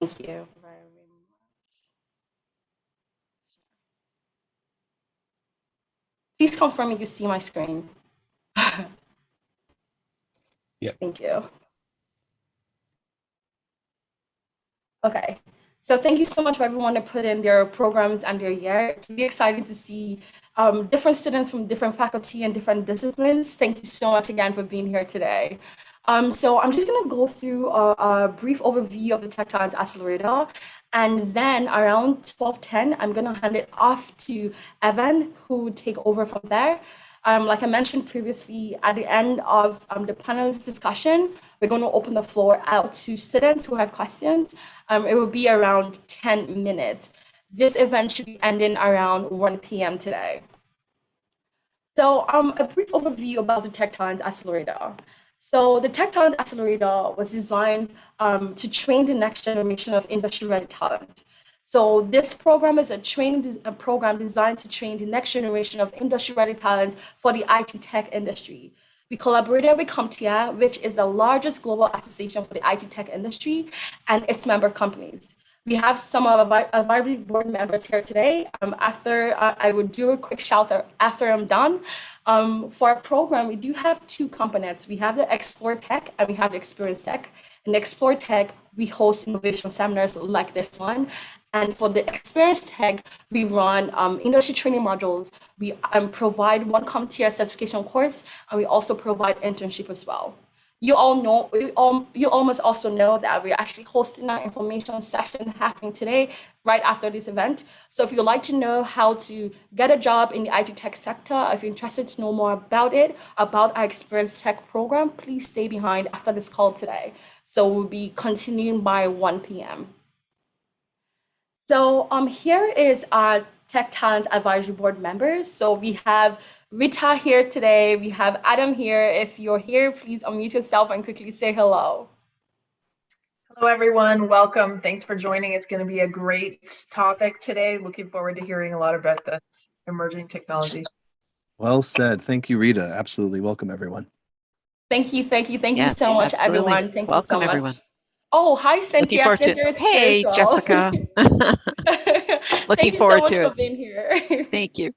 Thank you very much. Please confirm you see my screen. Yep. Thank you. Okay. So thank you so much for everyone to put in their programs and their year. It's really exciting to see different students from different faculty and different disciplines. Thank you so much again for being here today. So I'm just going to go through a brief overview of the TechTown Accelerator, and then around 12:10, I'm going to hand it off to Evan, who will take over from there. Like I mentioned previously, at the end of the panelist discussion, we're going to open the floor out to students who have questions. It will be around 10 minutes. This event should be ending around 1 p.m. today. So a brief overview about the TechTown Accelerator. So the TechTown Accelerator was designed to train the next generation of industry-ready talent. So this program is a program designed to train the next generation of industry-ready talent for the IT tech industry. We collaborated with CompTIA, which is the largest global association for the IT tech industry, and its member companies. We have some of our advisory board members here today. After I would do a quick shout out after I'm done. For our program, we do have two components. We have the ExploreTech and we have the ExperienceTech. In ExploreTech, we host innovation seminars like this one. And for the ExperienceTech, we run industry training modules. We provide one CompTIA certification course, and we also provide internship as well. You all know, you almost also know that we're actually hosting our information session happening today, right after this event. So if you'd like to know how to get a job in the IT tech sector, if you're interested to know more about it, about our Experience Tech program, please stay behind after this call today. So we'll be continuing by 1 p.m. So here is our Tech Talent Advisory Board members. So we have Rita here today. We have Adam here. If you're here, please unmute yourself and quickly say hello. Hello, everyone. Welcome. Thanks for joining. It's going to be a great topic today. Looking forward to hearing a lot about the emerging technology. Well said. Thank you, Rita. Absolutely. Welcome, everyone. Thank you so much, absolutely. everyone. Thank Welcome, you so everyone. much. Oh, hi, Cynthia. Cynthia is here Hey, as well. Jessica. Thank you so much for being here. Thank you.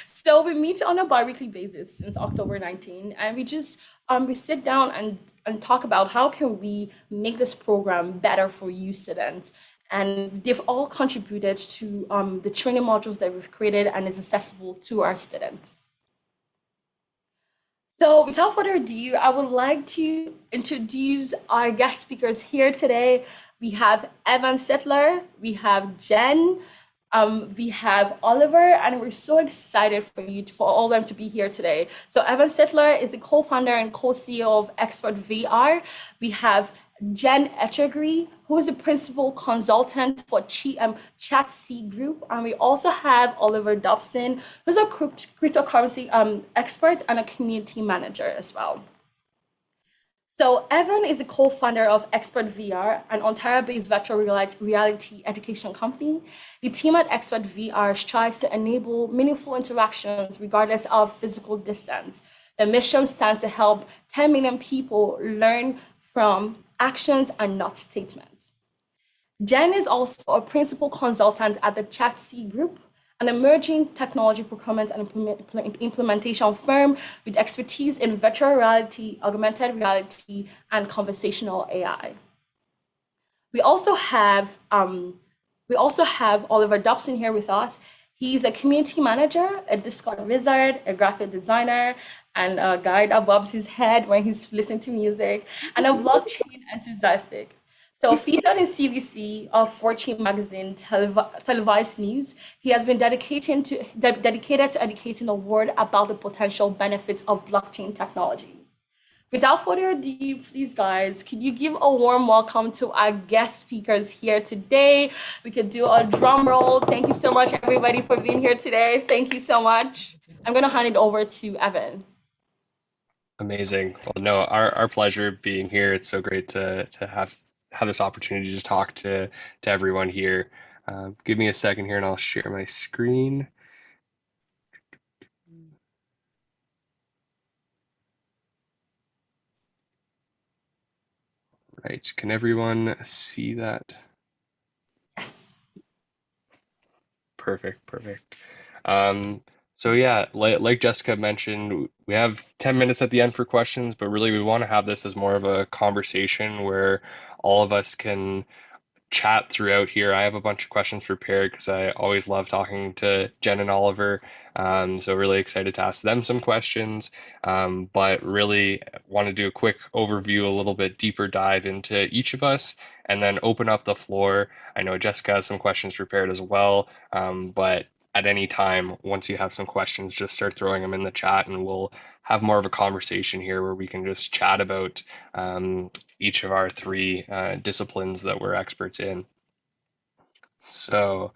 So we meet on a bi-weekly basis since October 19, and we just we sit down and talk about how can we make this program better for you students. And they've all contributed to the training modules that we've created and is accessible to our students. So without further ado, I would like to introduce our guest speakers here today. We have Evan Sittler, we have Jenn, we have Oliver, and we're so excited for all of them to be here today. So Evan Sittler is the co-founder and co-CEO of Expert VR. We have Jenn Etchegree, who is a principal consultant for Chatzi Group. And we also have Oliver Dobson, who's a cryptocurrency expert and a community manager as well. So Evan is a co-founder of Expert VR, an Ontario-based virtual reality education company. The team at Expert VR strives to enable meaningful interactions regardless of physical distance. The mission stands to help 10 million people learn from actions and not statements. Jenn is also a principal consultant at the Chatzi Group, an emerging technology procurement and implementation firm with expertise in virtual reality, augmented reality, and conversational AI. We also have Oliver Dobson here with us. He's a community manager, a Discord wizard, a graphic designer, and a guy that bobs his head when he's listening to music, and a blockchain enthusiastic. So featured in CVC of Fortune magazine televised news, he has been dedicated to educating the world about the potential benefits of blockchain technology. Without further ado, please, guys, could you give a warm welcome to our guest speakers here today? We could do a drum roll. Thank you so much, everybody, for being here today. Thank you so much. I'm going to hand it over to Evan. Amazing. Well, no, our pleasure being here. It's so great to have this opportunity to talk to everyone here. Give me a second here and I'll share my screen. Right, can everyone see that Yes. Perfect. So yeah, like Jessica mentioned, we have 10 minutes at the end for questions, but really we want to have this as more of a conversation where all of us can chat throughout here. I have a bunch of questions prepared because I always love talking to Jenn and Oliver. So really excited to ask them some questions, but really want to do a quick overview, a little bit deeper dive into each of us, and then open up the floor. I know Jessica has some questions prepared as well, but at any time, once you have some questions, just start throwing them in the chat and we'll have more of a conversation here where we can just chat about each of our three disciplines that we're experts in. So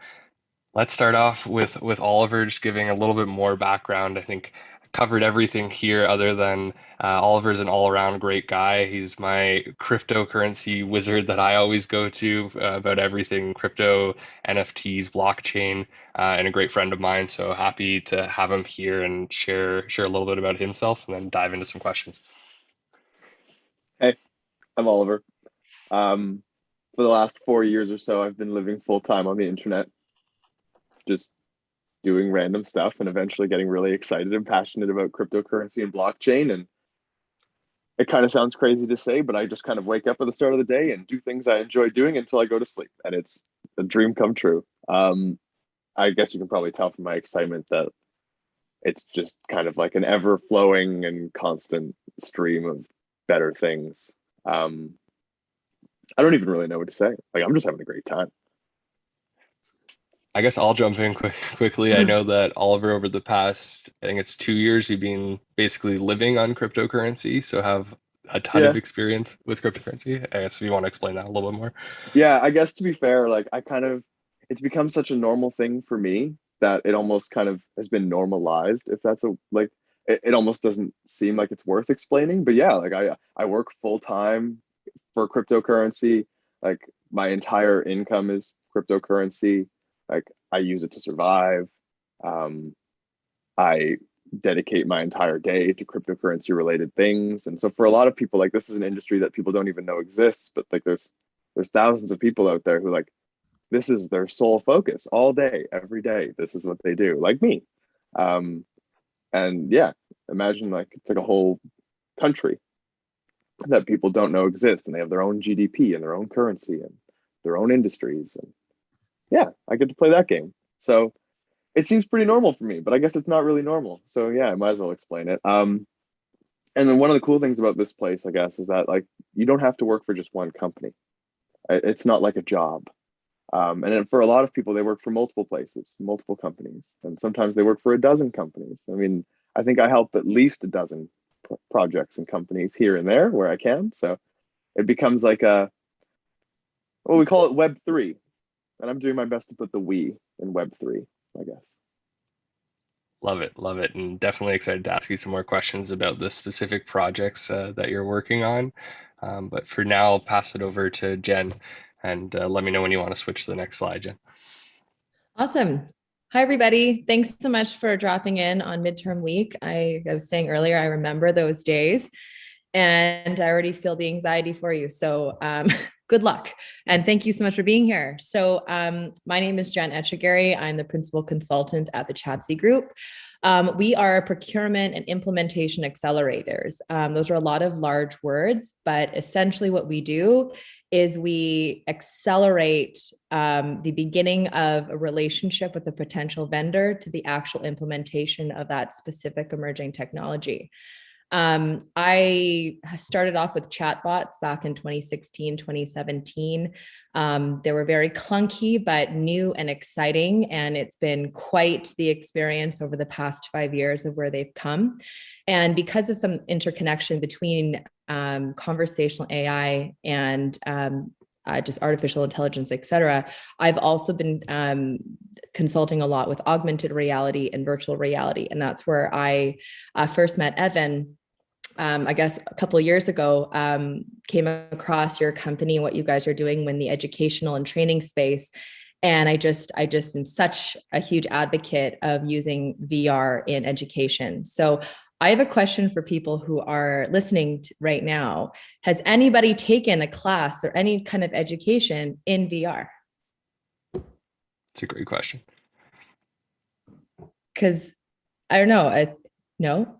let's start off with Oliver, just giving a little bit more background. I think I covered everything here other than Oliver's an all-around great guy. He's my cryptocurrency wizard that I always go to about everything crypto, NFTs, blockchain, and a great friend of mine. So happy to have him here and share a little bit about himself and then dive into some questions. Hey, I'm Oliver. For the last 4 years or so, I've been living full time on the internet, just doing random stuff and eventually getting really excited and passionate about cryptocurrency and blockchain. And it kind of sounds crazy to say, but I just kind of wake up at the start of the day and do things I enjoy doing until I go to sleep. And it's a dream come true. I guess you can probably tell from my excitement that it's just kind of like an ever flowing and constant stream of better things. I don't even really know what to say. Like, I'm just having a great time. I guess I'll jump in quickly. I know that Oliver, over the past, I think it's 2 years, you've been basically living on cryptocurrency, so have a ton of experience with cryptocurrency. I guess if you want to explain that a little bit more. Yeah, I guess to be fair, like it's become such a normal thing for me that it almost kind of has been normalized. If that's it almost doesn't seem like it's worth explaining. But yeah, like I work full time for cryptocurrency. Like my entire income is cryptocurrency. Like I use it to survive. I dedicate my entire day to cryptocurrency related things. And so for a lot of people, like this is an industry that people don't even know exists, but like there's thousands of people out there who like this is their sole focus all day, every day. This is what they do, like me. And yeah, imagine like it's like a whole country that people don't know exists, and they have their own GDP and their own currency and their own industries. And yeah, I get to play that game. So it seems pretty normal for me, but I guess it's not really normal. So yeah, I might as well explain it. And then one of the cool things about this place, I guess, is that like you don't have to work for just one company. It's not like a job. And then for a lot of people, they work for multiple places, multiple companies, and sometimes they work for a dozen companies. I mean, I think I help at least a dozen projects and companies here and there where I can. So it becomes like we call it Web3. And I'm doing my best to put the we in Web3, I guess. Love it, and definitely excited to ask you some more questions about the specific projects that you're working on. But for now, I'll pass it over to Jenn, and let me know when you want to switch to the next slide, Jenn. Awesome. Hi, everybody. Thanks so much for dropping in on midterm week. I was saying earlier, I remember those days, and I already feel the anxiety for you. So good luck. And thank you so much for being here. So my name is Jenn Etchegary. I'm the principal consultant at the Chatzi Group. We are procurement and implementation accelerators. Those are a lot of large words, but essentially what we do is we accelerate the beginning of a relationship with a potential vendor to the actual implementation of that specific emerging technology. I started off with chatbots back in 2016, 2017. They were very clunky, but new and exciting. And it's been quite the experience over the past 5 years of where they've come. And because of some interconnection between conversational AI and just artificial intelligence, et cetera, I've also been consulting a lot with augmented reality and virtual reality. And that's where I first met Evan. I guess a couple of years ago, came across your company and what you guys are doing in the educational and training space. And I just am such a huge advocate of using VR in education. So I have a question for people who are listening right now. Has anybody taken a class or any kind of education in VR? It's a great question. Because I don't know. No.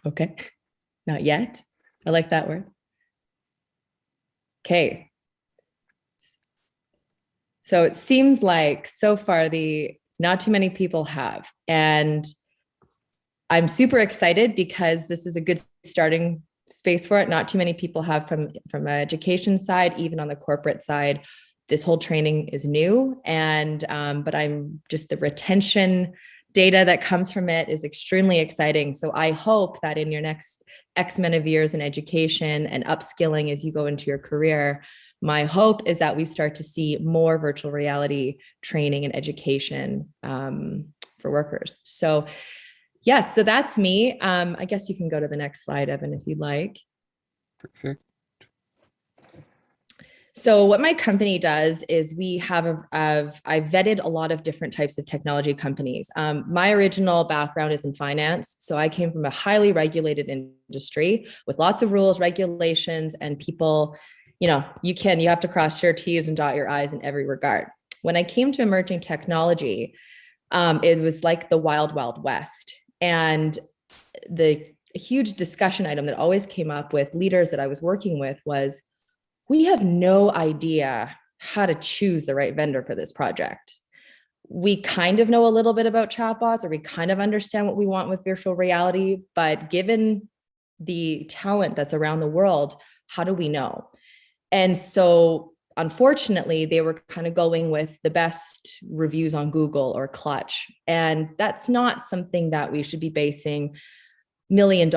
Okay. Not yet. I like that word. Okay. So it seems like so far not too many people have. And I'm super excited because this is a good starting space for it. Not too many people have from an education side, even on the corporate side. This whole training is new, and but I'm just the retention data that comes from it is extremely exciting. So I hope that in your next X amount of years in education and upskilling as you go into your career, my hope is that we start to see more virtual reality training and education for workers. So yes, so that's me. I guess you can go to the next slide, Evan, if you'd like. Perfect. So what my company does is I vetted a lot of different types of technology companies. My original background is in finance. So I came from a highly regulated industry with lots of rules, regulations, and people, you have to cross your T's and dot your I's in every regard. When I came to emerging technology, it was like the wild, wild west. And the huge discussion item that always came up with leaders that I was working with was, we have no idea how to choose the right vendor for this project. We kind of know a little bit about chatbots, or we kind of understand what we want with virtual reality, but given the talent that's around the world, how do we know? And so unfortunately, they were kind of going with the best reviews on Google or Clutch. And that's not something that we should be basing $1 million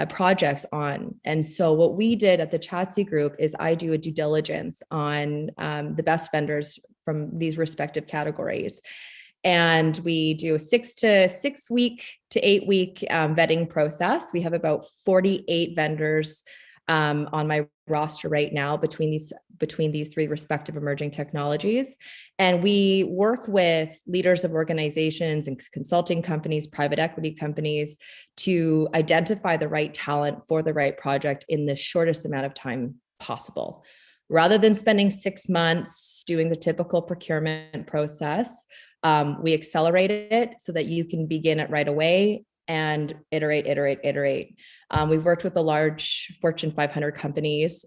projects on. And so what we did at the Chatzi Group is I do a due diligence on the best vendors from these respective categories. And we do a 6 to 8 week vetting process. We have about 48 vendors on my roster right now between these three respective emerging technologies. And we work with leaders of organizations and consulting companies, private equity companies, to identify the right talent for the right project in the shortest amount of time possible. Rather than spending 6 months doing the typical procurement process, we accelerate it so that you can begin it right away and iterate. We've worked with the large Fortune 500 companies.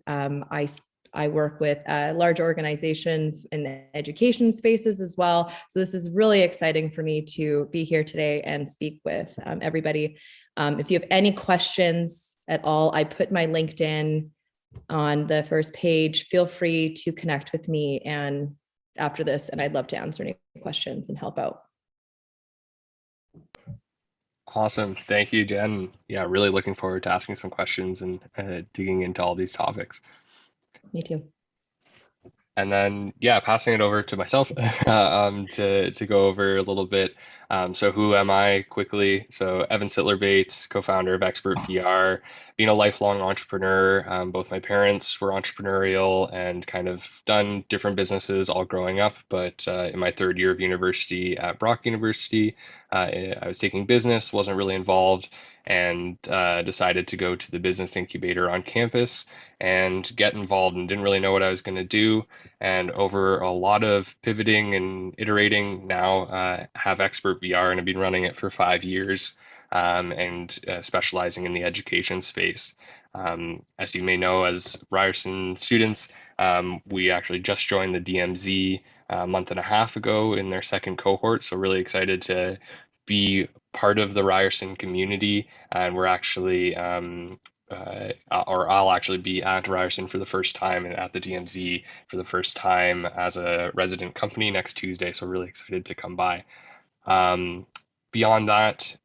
I work with large organizations in the education spaces as well. So this is really exciting for me to be here today and speak with everybody. If you have any questions at all, I put my LinkedIn on the first page. Feel free to connect with me and after this, and I'd love to answer any questions and help out. Awesome. Thank you, Jen. Yeah, really looking forward to asking some questions and digging into all these topics. Me too. And then, yeah, passing it over to myself to go over a little bit. So who am I quickly? So Evan Sittler-Bates, co-founder of Expert VR, being a lifelong entrepreneur. Both my parents were entrepreneurial and kind of done different businesses all growing up. But in my third year of university at Brock University, I was taking business, wasn't really involved, and decided to go to the business incubator on campus and get involved, and didn't really know what I was going to do. And over a lot of pivoting and iterating, now have Expert VR and have been running it for 5 years, and specializing in the education space. As you may know, as Ryerson students, we actually just joined the DMZ a month and a half ago in their second cohort. So really excited to be part of the Ryerson community. And we're actually, or I'll actually be at Ryerson for the first time and at the DMZ for the first time as a resident company next Tuesday. So really excited to come by. Beyond that,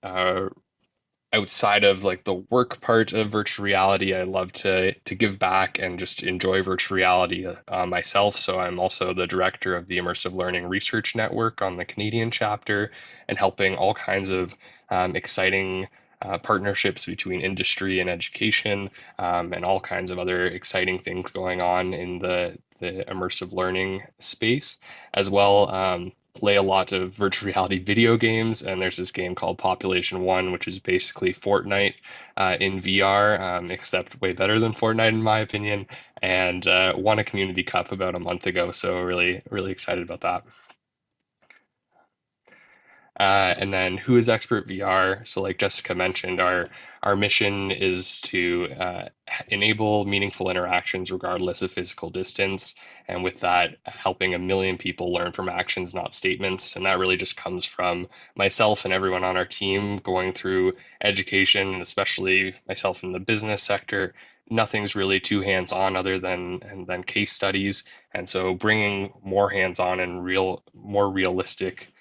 outside of like the work part of virtual reality, I love to give back and just enjoy virtual reality myself. So I'm also the director of the Immersive Learning Research Network on the Canadian chapter, and helping all kinds of exciting partnerships between industry and education, and all kinds of other exciting things going on in the immersive learning space as well. play a lot of virtual reality video games, and there's this game called Population One, which is basically Fortnite in VR, except way better than Fortnite in my opinion, and won a community cup about a month ago. So really, really excited about that. And then who is Expert VR? So like Jessica mentioned, our mission is to enable meaningful interactions regardless of physical distance. And with that, helping 1 million people learn from actions, not statements. And that really just comes from myself and everyone on our team going through education, and especially myself in the business sector. Nothing's really too hands-on other than case studies. And so bringing more hands-on and more realistic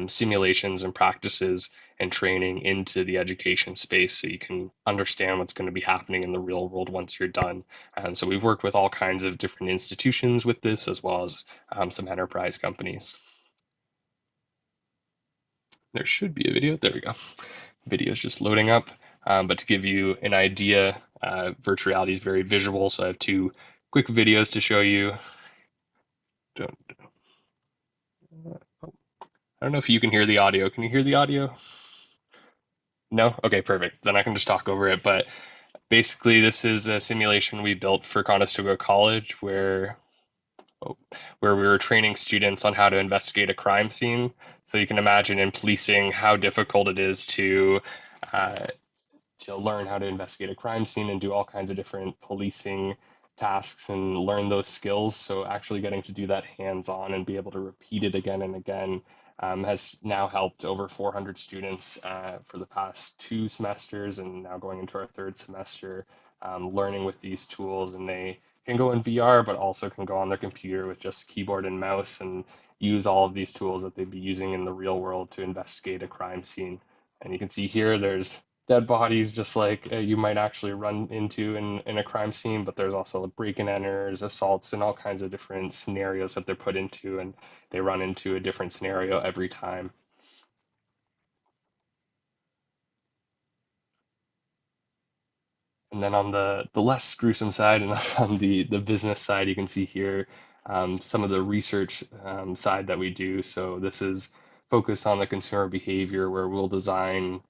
simulations and practices and training into the education space so you can understand what's going to be happening in the real world once you're done. So we've worked with all kinds of different institutions with this, as well as some enterprise companies. There should be a video. There we go. Video is just loading up. But to give you an idea, virtual reality is very visual. So I have 2 quick videos to show you. I don't know if you can hear the audio. Can you hear the audio? No? Okay, perfect. Then I can just talk over it. But basically, this is a simulation we built for Conestoga College where we were training students on how to investigate a crime scene. So you can imagine in policing how difficult it is to learn how to investigate a crime scene and do all kinds of different policing tasks and learn those skills. So actually getting to do that hands-on and be able to repeat it again and again has now helped over 400 students for the past 2 semesters, and now going into our 3rd semester, learning with these tools. And they can go in VR, but also can go on their computer with just keyboard and mouse and use all of these tools that they'd be using in the real world to investigate a crime scene. And you can see here, there's dead bodies just like you might actually run into in a crime scene, but there's also break-in enters, assaults, and all kinds of different scenarios that they're put into, and they run into a different scenario every time. And then on the less gruesome side and on the business side, you can see here some of the research side that we do. So this is focused on the consumer behavior, where we'll design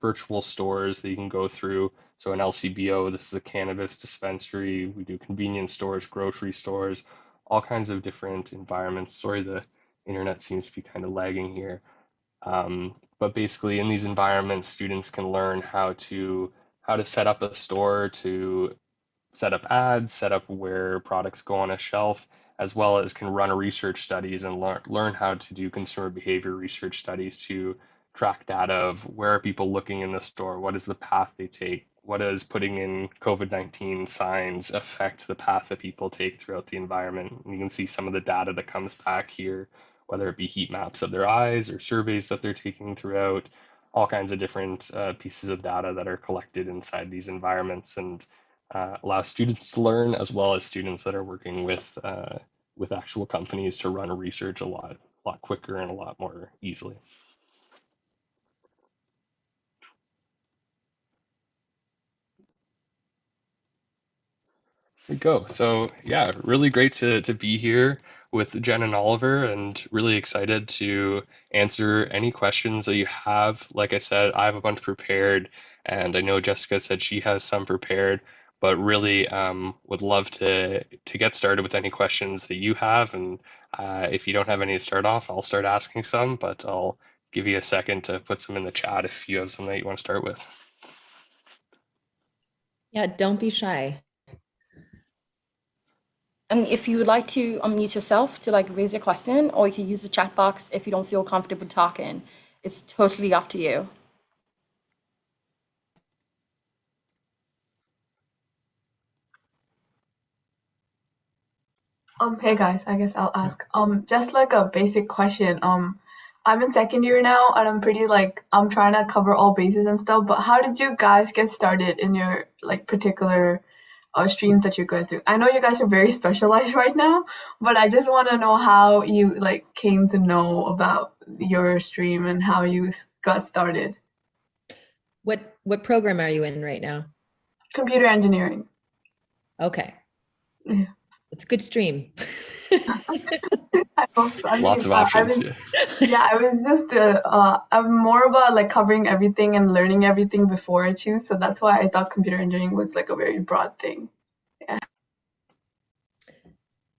virtual stores that you can go through. So an LCBO, this is a cannabis dispensary. We do convenience stores, grocery stores, all kinds of different environments. Sorry, the internet seems to be kind of lagging here. But basically in these environments, students can learn how to set up a store, to set up ads, set up where products go on a shelf, as well as can run research studies and learn how to do consumer behavior research studies to track data of where are people looking in the store, what is the path they take, what does putting in COVID-19 signs affect the path that people take throughout the environment. And you can see some of the data that comes back here, whether it be heat maps of their eyes or surveys that they're taking throughout, all kinds of different pieces of data that are collected inside these environments, and allow students to learn, as well as students that are working with actual companies to run research a lot quicker and a lot more easily. There you go. So yeah, really great to be here with Jen and Oliver, and really excited to answer any questions that you have. Like I said, I have a bunch prepared, and I know Jessica said she has some prepared, but really would love to get started with any questions that you have. And if you don't have any to start off, I'll start asking some, but I'll give you a second to put some in the chat if you have something that you want to start with. Yeah, don't be shy. And if you would like to unmute yourself to raise your question, or you can use the chat box if you don't feel comfortable talking. It's totally up to you. Hey guys, I guess I'll ask. Just like a basic question. I'm in second year now, and I'm pretty I'm trying to cover all bases and stuff. But how did you guys get started in your particular streams that you guys do? I know you guys are very specialized right now, but I just want to know how you came to know about your stream and how you got started. What program are you in right now? Computer engineering. Okay. Yeah. It's a good stream. I hope so. I Lots mean, of I options. was, Yeah. yeah, I was just, I'm more about like covering everything and learning everything before I choose. So that's why I thought computer engineering was like a very broad thing.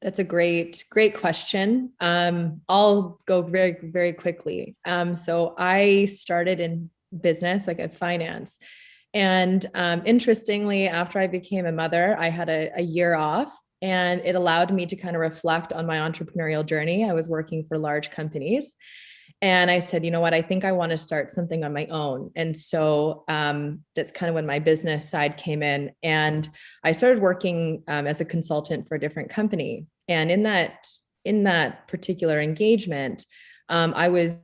That's a great question. I'll go very, very quickly. So I started in business, like at finance. And interestingly, after I became a mother, I had a year off, and it allowed me to kind of reflect on my entrepreneurial journey. I was working for large companies. And I said, you know what, I think I want to start something on my own. And so that's kind of when my business side came in. And I started working as a consultant for a different company. And in that particular engagement, I was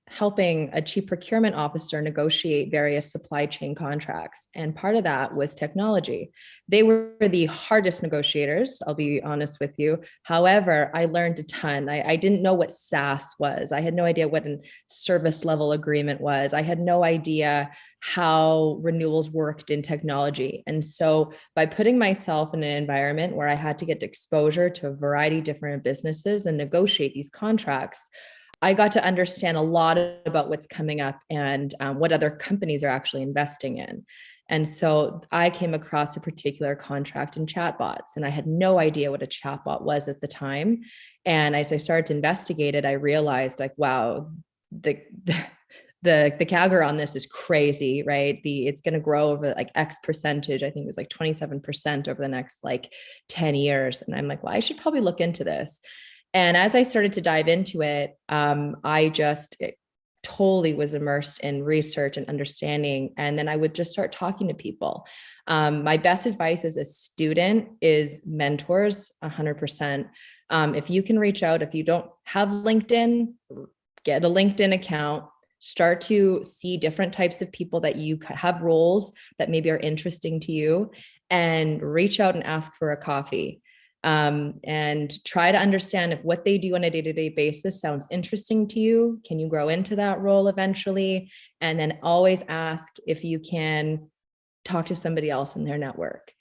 helping a chief procurement officer negotiate various supply chain contracts. And part of that was technology. They were the hardest negotiators, I'll be honest with you. However, I learned a ton. I didn't know what SaaS was. I had no idea what a service level agreement was. I had no idea how renewals worked in technology. And so by putting myself in an environment where I had to get exposure to a variety of different businesses and negotiate these contracts, I got to understand a lot about what's coming up and what other companies are actually investing in. And so I came across a particular contract in chatbots, and I had no idea what a chatbot was at the time. And as I started to investigate it, I realized like, wow, the CAGR on this is crazy, right? It's going to grow over like X percentage. I think it was like 27% over the next like 10 years. And I'm like, well, I should probably look into this. And as I started to dive into it, it totally was immersed in research and understanding. And then I would just start talking to people. My best advice as a student is mentors 100%. If you can reach out, if you don't have LinkedIn, get a LinkedIn account, start to see different types of people that you have roles that maybe are interesting to you, and reach out and ask for a coffee. And try to understand if what they do on a day-to-day basis sounds interesting to you. Can you grow into that role eventually? And then always ask if you can talk to somebody else in their network.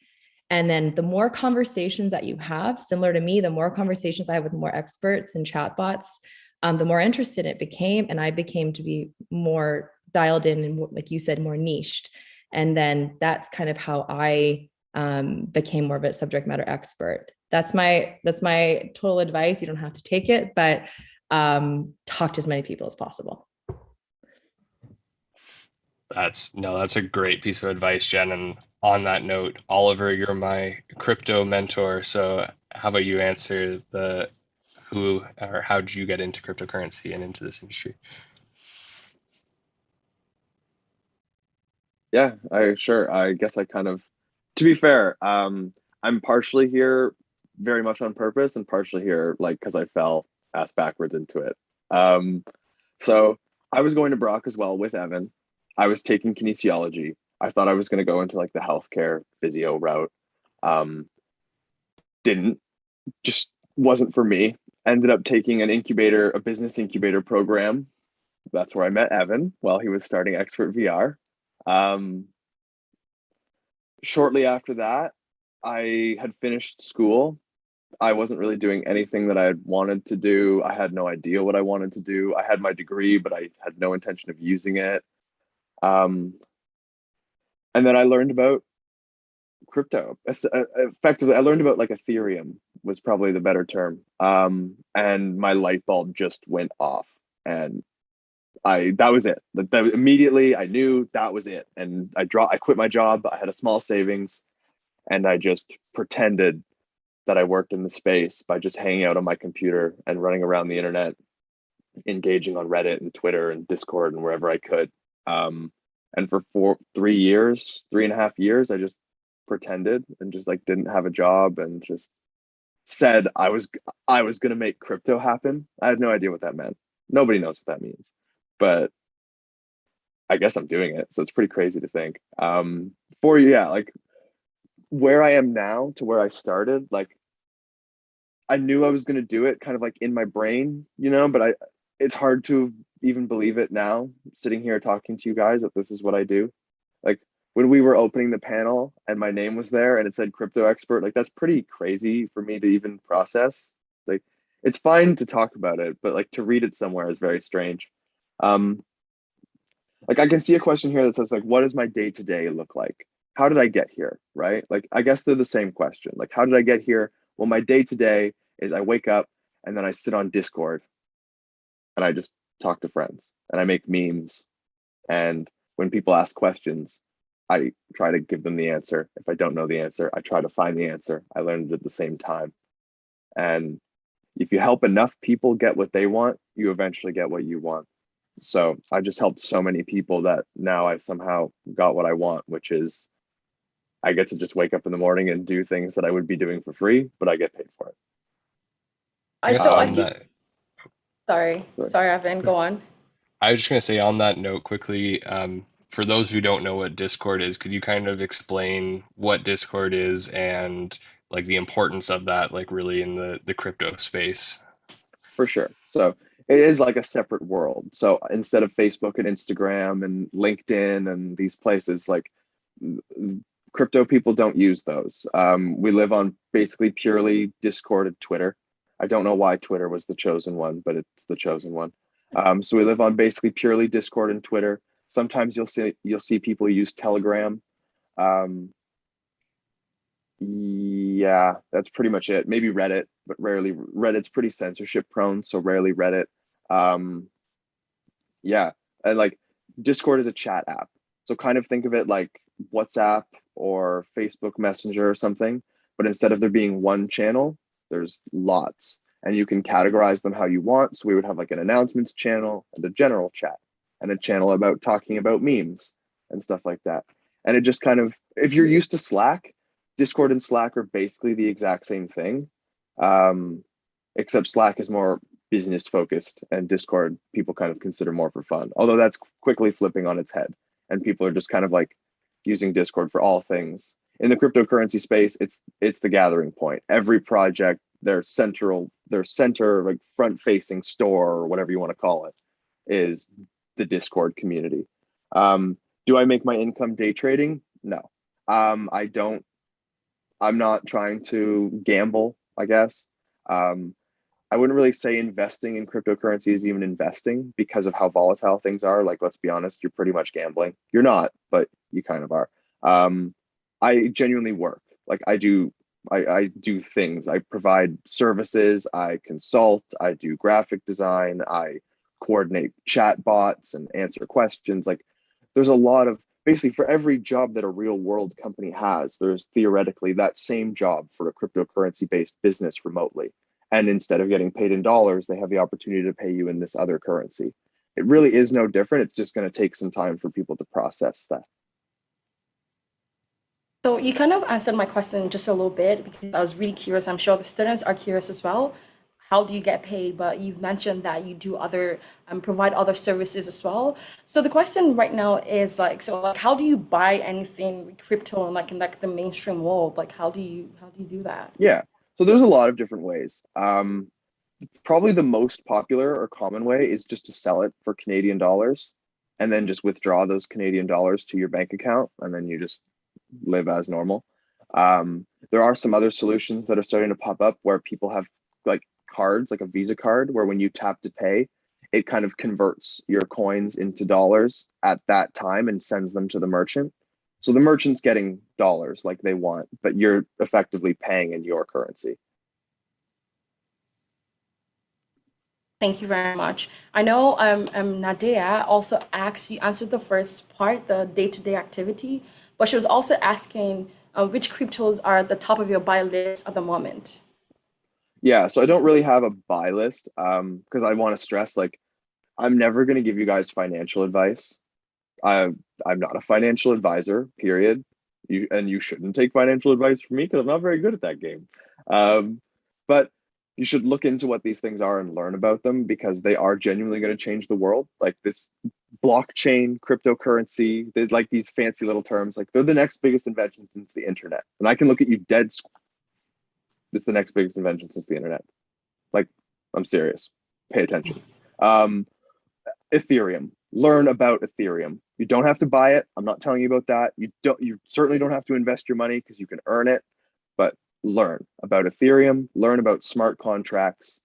And then the more conversations that you have, similar to me, the more conversations I have with more experts and chatbots, the more interested it became. And I became to be more dialed in and, like you said, more niched. And then that's kind of how I became more of a subject matter expert. That's my total advice. You don't have to take it, but talk to as many people as possible. That's a great piece of advice, Jen. And on that note, Oliver, you're my crypto mentor. So how about you answer how did you get into cryptocurrency and into this industry? Yeah, sure. I guess I kind of, to be fair, I'm partially here very much on purpose and partially here like because I fell ass backwards into it. So I was going to Brock as well with Evan. I was taking kinesiology. I thought I was going to go into like the healthcare physio route. Just wasn't for me. Ended up taking a business incubator program. That's where I met Evan while he was starting Expert VR. Shortly after that, I had finished school. I wasn't really doing anything that I had wanted to do. I had no idea what I wanted to do. I had my degree, but I had no intention of using it. And then I learned about crypto. Effectively, I learned about like Ethereum was probably the better term. And my light bulb just went off, and that was it. That immediately I knew that was it. And I quit my job. I had a small savings, and I just pretended that I worked in the space by just hanging out on my computer and running around the internet, engaging on Reddit and Twitter and Discord and wherever I could. And for 3.5 years, I just pretended and just like didn't have a job and just said I was going to make crypto happen. I had no idea what that meant. Nobody knows what that means, but I guess I'm doing it. So it's pretty crazy to think. Like where I am now to where I started, like I knew I was going to do it kind of like in my brain, but it's hard to even believe it now, sitting here talking to you guys, that this is what I do. Like when we were opening the panel and my name was there and it said crypto expert, like that's pretty crazy for me to even process. Like it's fine to talk about it, but like to read it somewhere is very strange. Like I can see a question here that says like, what does my day-to-day look like? How did I get here, right? Like, I guess they're the same question. Like, how did I get here? Well, my day-to-day is I wake up and then I sit on Discord and I just talk to friends and I make memes. And when people ask questions, I try to give them the answer. If I don't know the answer, I try to find the answer. I learned it at the same time. And if you help enough people get what they want, you eventually get what you want. So I just helped so many people that now I've somehow got what I want, which is I get to just wake up in the morning and do things that I would be doing for free, but I get paid for it. I guess So I on think, that, sorry, Evan, go on. I was just going to say on that note quickly, for those who don't know what Discord is, could you kind of explain what Discord is and like the importance of that, like really in the crypto space? For sure. So it is like a separate world. So instead of Facebook and Instagram and LinkedIn and these places, like crypto people don't use those. We live on basically purely Discord and Twitter. I don't know why Twitter was the chosen one, but it's the chosen one. So we live on basically purely Discord and Twitter. Sometimes you'll see people use Telegram. Yeah, that's pretty much it. Maybe Reddit, but rarely. Reddit's pretty censorship prone, so rarely Reddit. Yeah, and like Discord is a chat app, so kind of think of it like WhatsApp or Facebook Messenger or something, but instead of there being one channel, there's lots, and you can categorize them how you want. So we would have like an announcements channel and a general chat and a channel about talking about memes and stuff like that. And it just kind of, if you're used to Slack, Discord and Slack are basically the exact same thing, except Slack is more business focused and Discord people kind of consider more for fun. Although that's quickly flipping on its head, and people are just kind of like using Discord for all things. In the cryptocurrency space, it's the gathering point. Every project, their center, like front-facing store or whatever you want to call it, is the Discord community. Do I make my income day trading? No, I don't. I'm not trying to gamble, I guess. I wouldn't really say investing in cryptocurrency is even investing because of how volatile things are. Like, let's be honest, you're pretty much gambling. You're not, but you kind of are. I genuinely work. Like I do things. I provide services, I consult, I do graphic design, I coordinate chat bots and answer questions. Like there's a lot of, basically for every job that a real world company has, there's theoretically that same job for a cryptocurrency based business remotely. And instead of getting paid in dollars, they have the opportunity to pay you in this other currency. It really is no different. It's just going to take some time for people to process that. So you kind of answered my question just a little bit because I was really curious. I'm sure the students are curious as well. How do you get paid? But you've mentioned that you do other provide other services as well. So the question right now is like, so like, how do you buy anything with crypto and like in like the mainstream world? Like, how do you do that? Yeah. So there's a lot of different ways. Probably the most popular or common way is just to sell it for Canadian dollars and then just withdraw those Canadian dollars to your bank account and then you just live as normal. There are some other solutions that are starting to pop up where people have like cards, like a Visa card, where when you tap to pay, it kind of converts your coins into dollars at that time and sends them to the merchant. So the merchant's getting dollars like they want, but you're effectively paying in your currency. Thank you very much. I know Nadia also asked, you answered the first part, the day-to-day activity, but she was also asking which cryptos are at the top of your buy list at the moment. Yeah, so I don't really have a buy list because I want to stress like I'm never going to give you guys financial advice. I'm not a financial advisor, period. You shouldn't take financial advice from me because I'm not very good at that game. But you should look into what these things are and learn about them because they are genuinely going to change the world. Like this blockchain, cryptocurrency, they like these fancy little terms. Like they're the next biggest invention since the internet. And I can look at you dead. It's the next biggest invention since the internet. Like I'm serious. Pay attention. Ethereum. Learn about Ethereum. You don't have to buy it. I'm not telling you about that. You certainly don't have to invest your money because you can earn it, but learn about Ethereum, learn about smart contracts,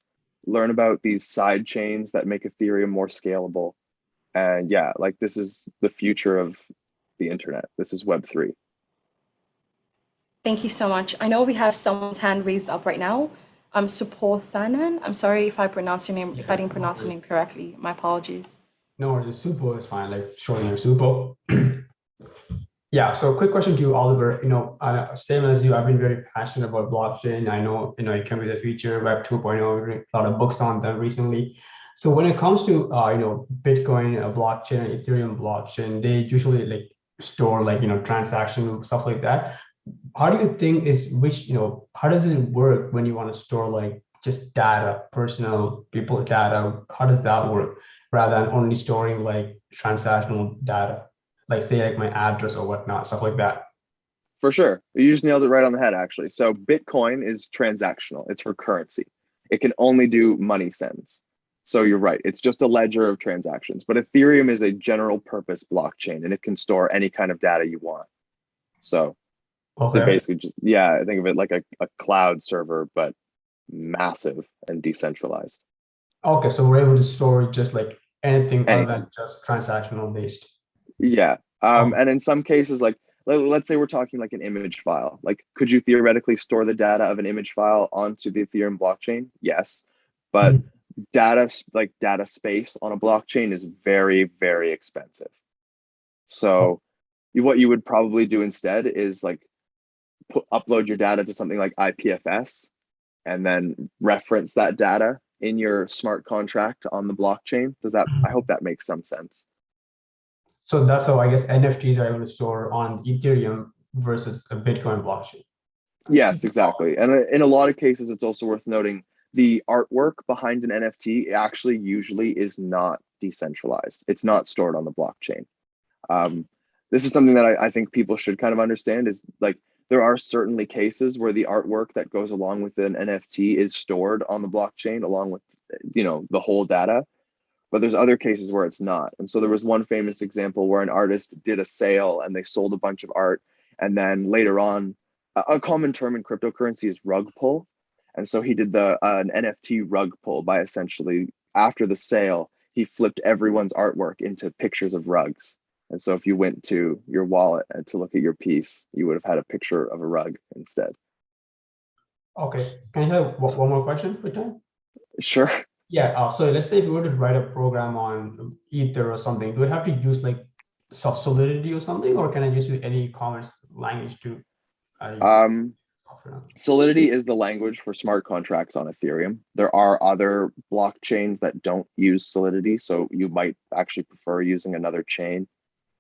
learn about these side chains that make Ethereum more scalable. And yeah, like this is the future of the internet. This is Web3. Thank you so much. I know we have someone's hand raised up right now. Supothanan. I'm sorry if I pronounced your name, if I didn't pronounce your name correctly. My apologies. No worries, Supo is fine, like short name Supo. Yeah, so quick question to you, Oliver. Same as you, I've been very passionate about blockchain. I know, it can be the future, Web 2.0, read a lot of books on them recently. So when it comes to, Bitcoin, blockchain, Ethereum blockchain, they usually like store like, transaction stuff like that. How do you think how does it work when you want to store like just data, personal people data? How does that work rather than only storing like transactional data? Like say like my address or whatnot, stuff like that. For sure. You just nailed it right on the head, actually. So Bitcoin is transactional. It's for currency. It can only do money sends. So you're right. It's just a ledger of transactions. But Ethereum is a general purpose blockchain, and it can store any kind of data you want. So they basically just, I think of it like a cloud server, but massive and decentralized. Okay, so we're able to store just like anything other than just transactional based. Yeah. And in some cases, like let's say we're talking like an image file. Like, could you theoretically store the data of an image file onto the Ethereum blockchain? Yes. But data space on a blockchain is very, very expensive. So what you would probably do instead is like upload your data to something like IPFS and then reference that data in your smart contract on the blockchain. I hope that makes some sense. So that's how I guess NFTs are able to store on Ethereum versus a Bitcoin blockchain. Yes, exactly. And in a lot of cases, it's also worth noting the artwork behind an NFT actually usually is not decentralized. It's not stored on the blockchain. This is something that I think people should kind of understand is like, there are certainly cases where the artwork that goes along with an NFT is stored on the blockchain along with, the whole data. But there's other cases where it's not. And so there was one famous example where an artist did a sale and they sold a bunch of art. And then later on, a common term in cryptocurrency is rug pull. And so he did an NFT rug pull by essentially, after the sale, he flipped everyone's artwork into pictures of rugs. And so if you went to your wallet and to look at your piece, you would have had a picture of a rug instead. Okay, can you have one more question for time? Sure. Yeah, so let's say if you were to write a program on Ether or something, do we have to use like Solidity or something, or can I just use any commerce language to? Solidity is the language for smart contracts on Ethereum. There are other blockchains that don't use Solidity, so you might actually prefer using another chain.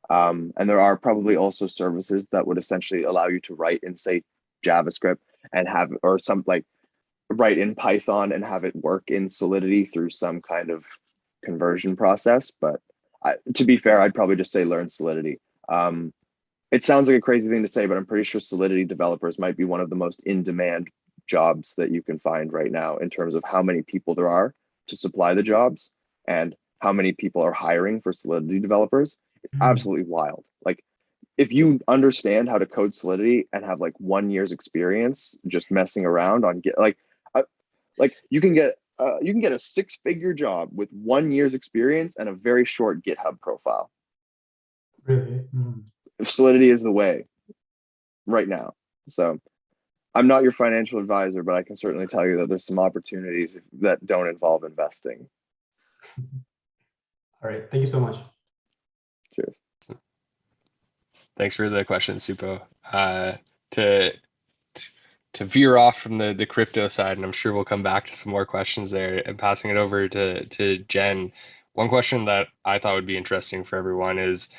And there are probably also services that would essentially allow you to write in, say, JavaScript and have, or some like write in Python and have it work in Solidity through some kind of conversion process. But to be fair, I'd probably just say learn Solidity. It sounds like a crazy thing to say, but I'm pretty sure Solidity developers might be one of the most in-demand jobs that you can find right now in terms of how many people there are to supply the jobs and how many people are hiring for Solidity developers. It's absolutely wild. Like, if you understand how to code Solidity and have like 1 year's experience just messing around on you can get a 6-figure job with 1 year's experience and a very short GitHub profile. Really? Solidity is the way right now. So I'm not your financial advisor, but I can certainly tell you that there's some opportunities that don't involve investing. All right, thank you so much. Cheers. Thanks for the question, Supo. To veer off from the crypto side, and I'm sure we'll come back to some more questions there, and passing it over to Jenn. One question that I thought would be interesting for everyone is,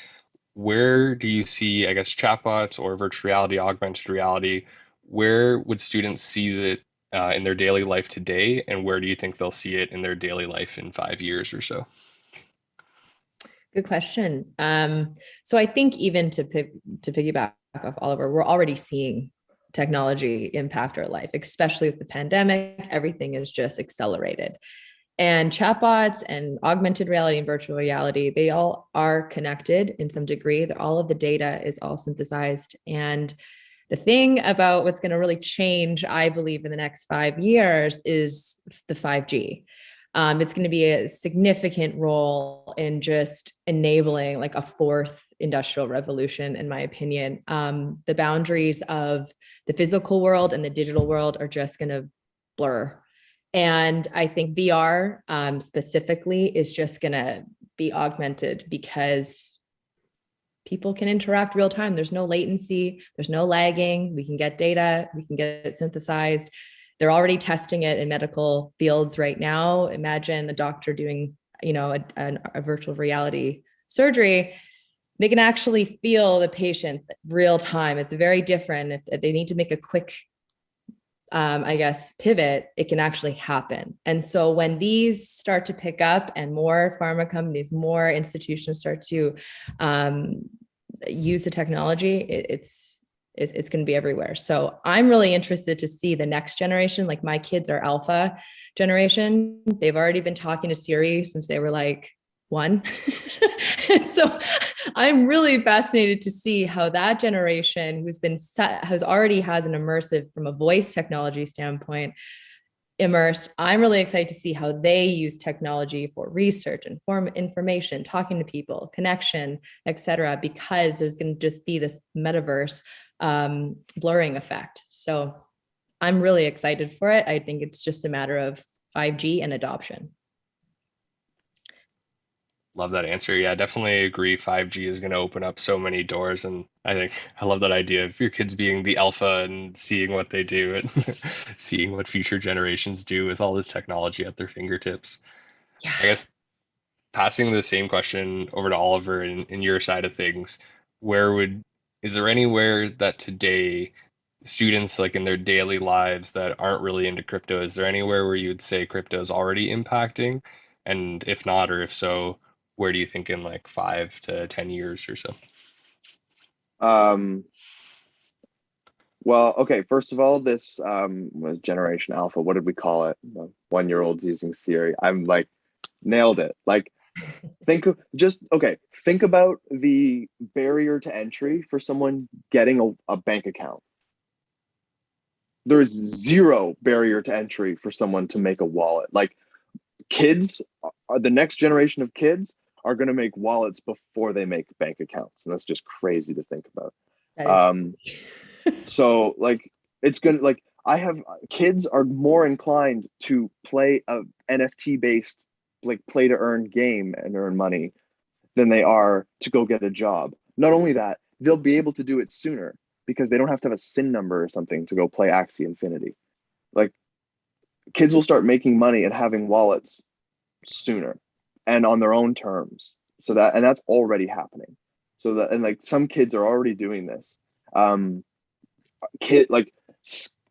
where do you see, I guess, chatbots or virtual reality, augmented reality, where would students see that in their daily life today, and where do you think they'll see it in their daily life in 5 years or so? Good question. So I think even to piggyback off Oliver, we're already seeing technology impact our life, especially with the pandemic. Everything is just accelerated. And chatbots and augmented reality and virtual reality, they all are connected in some degree. All of the data is all synthesized. And The thing about what's going to really change, I believe, in the next 5 years is the 5G. It's going to be a significant role in just enabling like a fourth industrial revolution, in my opinion. The boundaries of the physical world and the digital world are just going to blur. And I think VR specifically is just going to be augmented because people can interact real time. There's no latency, there's no lagging. We can get data, we can get it synthesized. They're already testing it in medical fields right now. Imagine a doctor doing, a virtual reality surgery. They can actually feel the patient real time. It's very different. If they need to make a quick, pivot, it can actually happen. And so when these start to pick up and more pharma companies, more institutions start to use the technology, it's going to be everywhere. So I'm really interested to see the next generation. Like my kids are alpha generation. They've already been talking to Siri since they were like 1. And so I'm really fascinated to see how that generation has an immersive from a voice technology standpoint immersed. I'm really excited to see how they use technology for research, information, talking to people, connection, etc. because there's going to just be this metaverse blurring effect. So I'm really excited for it. I think it's just a matter of 5G and adoption. Love that answer. Yeah, definitely agree. 5G is going to open up so many doors. And I love that idea of your kids being the alpha and seeing what they do and seeing what future generations do with all this technology at their fingertips. Yeah. I guess passing the same question over to Oliver in your side of things, is there anywhere that today students like in their daily lives that aren't really into crypto, is there anywhere where you would say crypto is already impacting? And if not, or if so, where do you think in like 5 to 10 years or so? Well, okay, first of all, this was Generation Alpha. What did we call it? The 1-year-olds using Siri. I'm like, nailed it. Like, think about the barrier to entry for someone getting a bank account. There is zero barrier to entry for someone to make a wallet. Like, kids, the next generation of kids are going to make wallets before they make bank accounts, and that's just crazy to think about. So like it's gonna like I have kids are more inclined to play a NFT based like play to earn game and earn money than they are to go get a job. Not only that, they'll be able to do it sooner because they don't have to have a SIN number or something to go play Axie Infinity. Like kids will start making money and having wallets sooner and on their own terms. So that's already happening. So that, and like some kids are already doing this.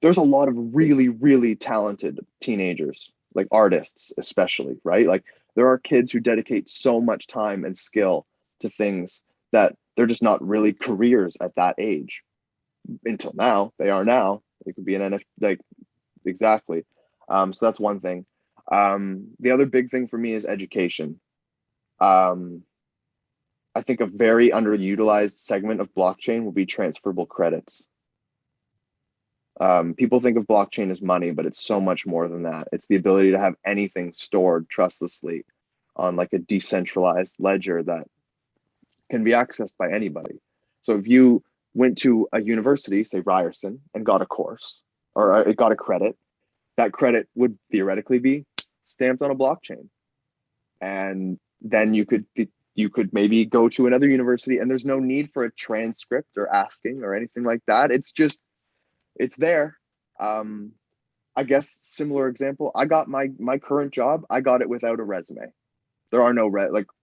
There's a lot of really, really talented teenagers, like artists, especially, right? Like there are kids who dedicate so much time and skill to things that they're just not really careers at that age. Until now, they are now. It could be an NFT, like exactly. So that's one thing. The other big thing for me is education. I think a very underutilized segment of blockchain will be transferable credits. People think of blockchain as money, but it's so much more than that. It's the ability to have anything stored trustlessly on like a decentralized ledger that can be accessed by anybody. So if you went to a university, say Ryerson, and got a course or it got a credit, that credit would theoretically be stamped on a blockchain. And then you could maybe go to another university and there's no need for a transcript or asking or anything like that. It's there. I guess similar example, I got my current job, I got it without a resume. There are no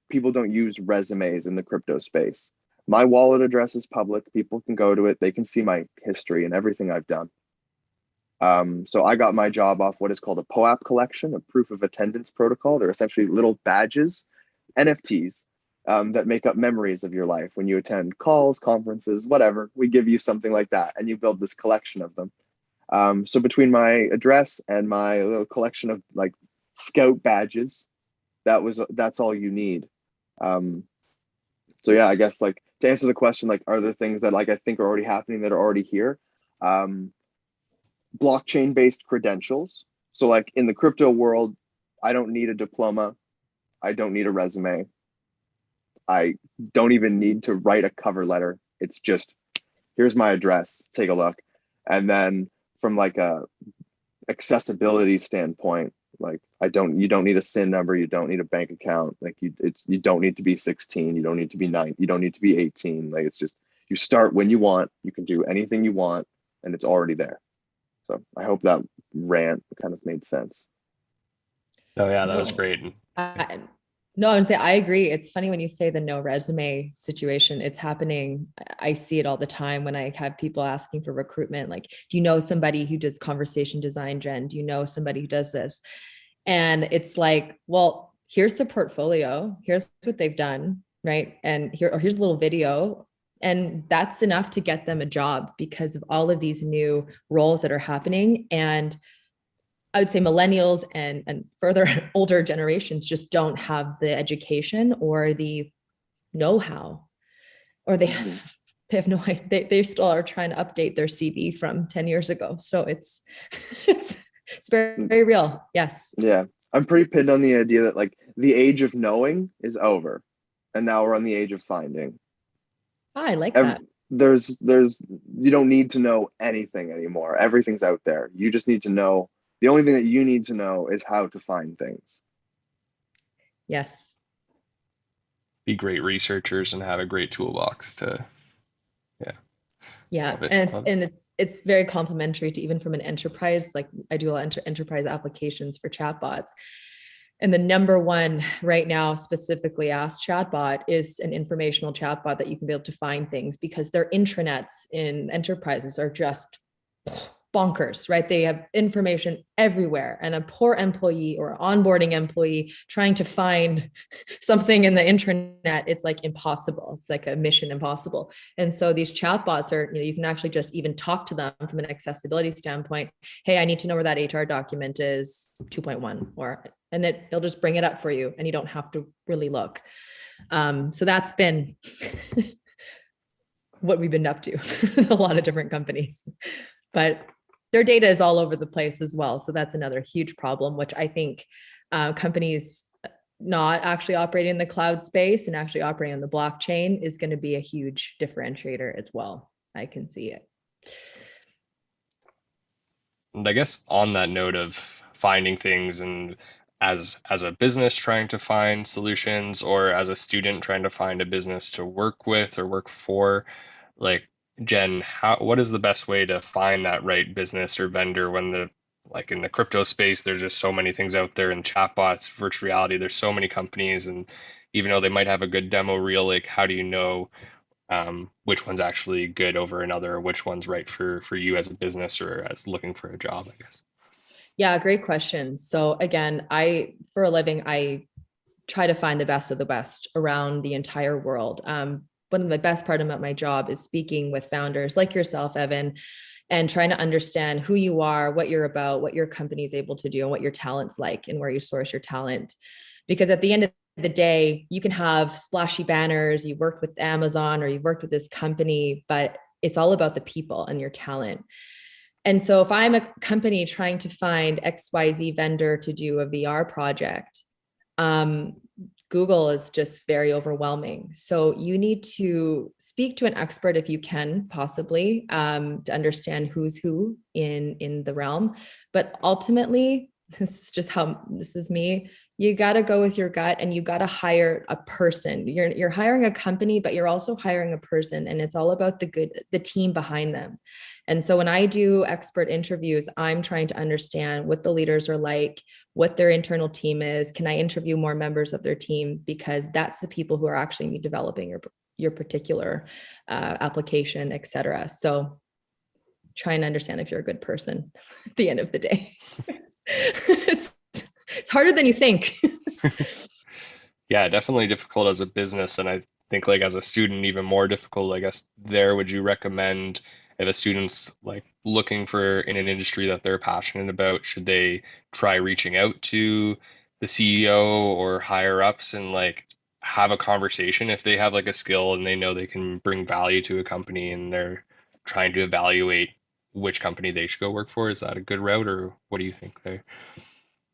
people don't use resumes in the crypto space. My wallet address is public. People can go to it. They can see my history and everything I've done. So I got my job off what is called a POAP collection, a proof of attendance protocol. They're essentially little badges, NFTs, that make up memories of your life. When you attend calls, conferences, whatever, we give you something like that and you build this collection of them. So between my address and my little collection of like scout badges, that's all you need. So yeah, I guess like to answer the question, like, are there things that like I think are already happening that are already here? blockchain-based credentials. So like in the crypto world, I don't need a diploma. I don't need a resume. I don't even need to write a cover letter. It's just, here's my address, take a look. And then from like a accessibility standpoint, like you don't need a SIN number, you don't need a bank account. Like you don't need to be 16, you don't need to be 9, you don't need to be 18. Like it's just, you start when you want, you can do anything you want, and it's already there. So I hope that rant kind of made sense. Oh yeah, that was great. No, I would say I agree. It's funny when you say the no resume situation. It's happening. I see it all the time when I have people asking for recruitment. Like, do you know somebody who does conversation design, Jen? Do you know somebody who does this? And it's like, well, here's the portfolio. Here's what they've done, right? And here's a little video. And that's enough to get them a job because of all of these new roles that are happening. And I would say millennials and further older generations just don't have the education or the know-how, or they have no idea. They still are trying to update their CV from 10 years ago. So it's very, very real. Yes. Yeah. I'm pretty pinned on the idea that like the age of knowing is over and now we're on the age of finding. I like that. There's you don't need to know anything anymore. Everything's out there. You just need to know. The only thing that you need to know is how to find things. Yes. Be great researchers and have a great toolbox to, yeah. And it's very complementary to even from an enterprise. Like I do a lot of enterprise applications for chatbots. And the number one right now specifically asked chatbot is an informational chatbot that you can be able to find things, because their intranets in enterprises are just bonkers, right? They have information everywhere, and a poor employee or onboarding employee trying to find something in the intranet, it's like impossible. It's like a mission impossible. And so these chatbots are, you can actually just even talk to them from an accessibility standpoint. Hey, I need to know where that HR document is 2.1, and then they'll just bring it up for you and you don't have to really look. So that's been what we've been up to a lot of different companies, but their data is all over the place as well. So that's another huge problem, which I think companies not actually operating in the cloud space and actually operating on the blockchain is going to be a huge differentiator as well. I can see it. And I guess on that note of finding things, and as a business trying to find solutions, or as a student trying to find a business to work with or work for, like, Jen, what is the best way to find that right business or vendor when like in the crypto space, there's just so many things out there, and chatbots, virtual reality, there's so many companies, and even though they might have a good demo reel, like how do you know which one's actually good over another, or which one's right for you as a business or as looking for a job, I guess? Yeah, great question. So again, for a living, I try to find the best of the best around the entire world. One of the best part about my job is speaking with founders like yourself, Evan, and trying to understand who you are, what you're about, what your company is able to do, and what your talent's like, and where you source your talent. Because at the end of the day, you can have splashy banners, you worked with Amazon or you've worked with this company, but it's all about the people and your talent. And so if I'm a company trying to find XYZ vendor to do a VR project, Google is just very overwhelming. So you need to speak to an expert if you can, possibly, to understand who's who in the realm. But ultimately, this is me. You got to go with your gut, and you got to hire a person. You're hiring a company, but you're also hiring a person, and it's all about the team behind them. And so when I do expert interviews, I'm trying to understand what the leaders are like, what their internal team is. Can I interview more members of their team? Because that's the people who are actually developing your particular application, et cetera. So trying to understand if you're a good person at the end of the day. It's harder than you think. Yeah, definitely difficult as a business. And I think like as a student, even more difficult, I guess. Would you recommend, if a student's like looking for in an industry that they're passionate about, should they try reaching out to the CEO or higher ups and like have a conversation if they have like a skill and they know they can bring value to a company, and they're trying to evaluate which company they should go work for? Is that a good route, or what do you think there?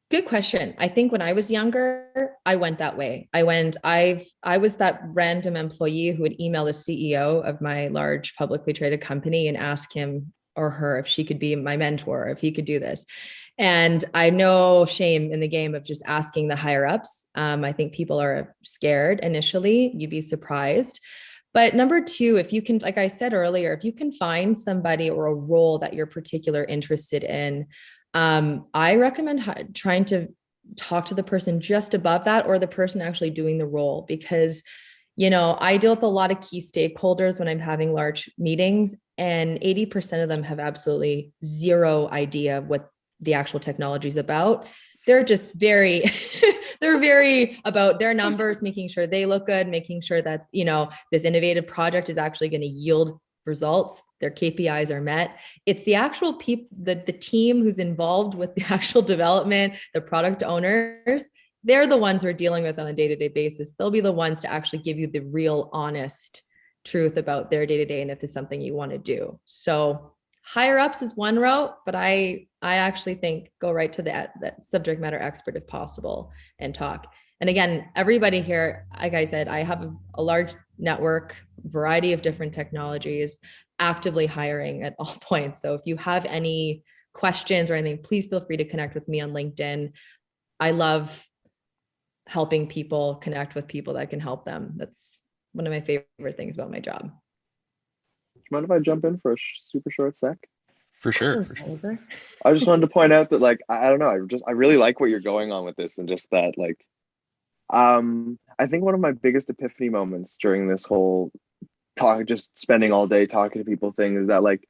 Good question. I think when I was younger, I went that way. I was that random employee who would email the CEO of my large publicly traded company and ask him or her if she could be my mentor, if he could do this. And I no shame in the game of just asking the higher ups. I think people are scared initially. You'd be surprised. But number two, if you can, like I said earlier, if you can find somebody or a role that you're particularly interested in, I recommend trying to talk to the person just above that or the person actually doing the role, because, you know, I deal with a lot of key stakeholders when I'm having large meetings, and 80% of them have absolutely zero idea what the actual technology is about. They're just very, they're very about their numbers, making sure they look good, making sure that, you know, this innovative project is actually going to yield results, their KPIs are met. It's the actual people, the team who's involved with the actual development, the product owners, they're the ones we're dealing with on a day-to-day basis. They'll be the ones to actually give you the real honest truth about their day-to-day and if it's something you want to do. So higher ups is one route, but I actually think go right to that subject matter expert if possible and talk. And again, everybody here, like I said, I have a large network, variety of different technologies, actively hiring at all points. So if you have any questions or anything, please feel free to connect with me on LinkedIn. I love helping people connect with people that can help them. That's one of my favorite things about my job. Do you mind if I jump in for a super short sec? For sure. I just wanted to point out that, like, I don't know, I really like what you're going on with this, and just that, like, I think one of my biggest epiphany moments during this whole talk, just spending all day talking to people thing, is that, like,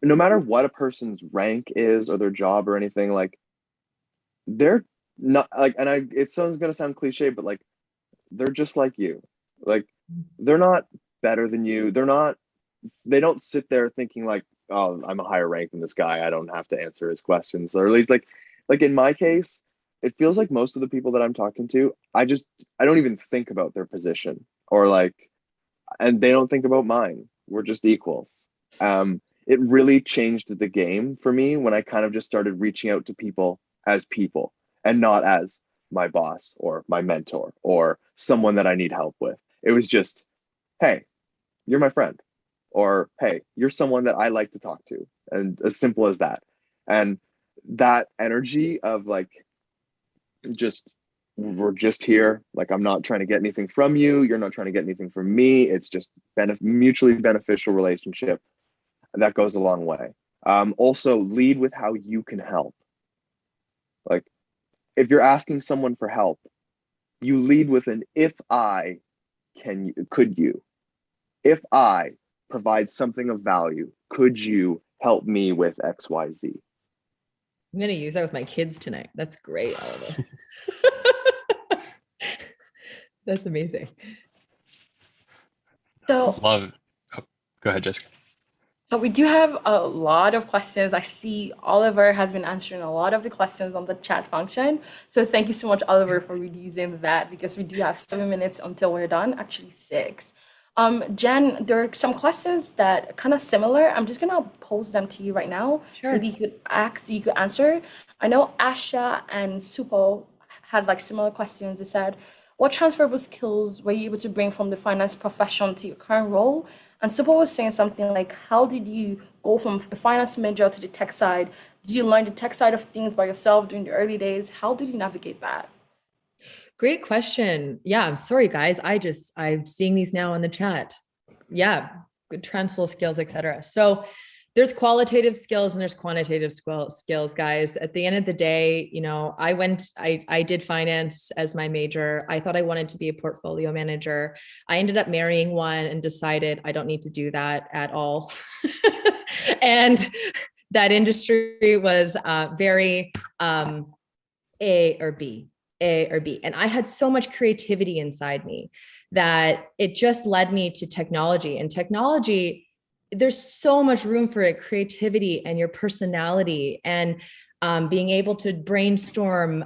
no matter what a person's rank is or their job or anything, like, they're not like, and it sounds gonna sound cliche, but like, they're just like you. Like, they're not better than you. They don't sit there thinking like, oh, I'm a higher rank than this guy, I don't have to answer his questions. Or at least like in my case, it feels like most of the people that I'm talking to, I don't even think about their position, or like, and they don't think about mine. We're just equals. It really changed the game for me when I kind of just started reaching out to people and not as my boss or my mentor or someone that I need help with. It was just, hey, you're my friend, or hey, you're someone that I like to talk to, and as simple as that. And that energy of like, we're just here, like, I'm not trying to get anything from you, you're not trying to get anything from me, it's just mutually beneficial relationship, that goes a long way. Also, lead with how you can help. Like, if you're asking someone for help, you lead with an if I could you, if I provide something of value, could you help me with XYZ? I'm going to use that with my kids tonight. That's great, Oliver. That's amazing. So Love. Oh, go ahead, Jessica. So we do have a lot of questions. I see Oliver has been answering a lot of the questions on the chat function. So thank you so much, Oliver, for reusing that, because we do have 7 minutes until we're done, actually 6. Jenn, there are some questions that are kind of similar. I'm just gonna pose them to you right now. Sure. Maybe you could answer. I know Asha and Supo had like similar questions. They said, what transferable skills were you able to bring from the finance profession to your current role? And Supo was saying something like, how did you go from the finance major to the tech side? Did you learn the tech side of things by yourself during the early days? How did you navigate that? Great question. Yeah, I'm sorry, guys. I'm seeing these now in the chat. Yeah, good transferable skills, etc. So there's qualitative skills and there's quantitative skills, guys. At the end of the day, you know, I did finance as my major. I thought I wanted to be a portfolio manager. I ended up marrying one and decided I don't need to do that at all. And that industry was very A or B. And I had so much creativity inside me that it just led me to technology. And technology, there's so much room for it, creativity and your personality, and being able to brainstorm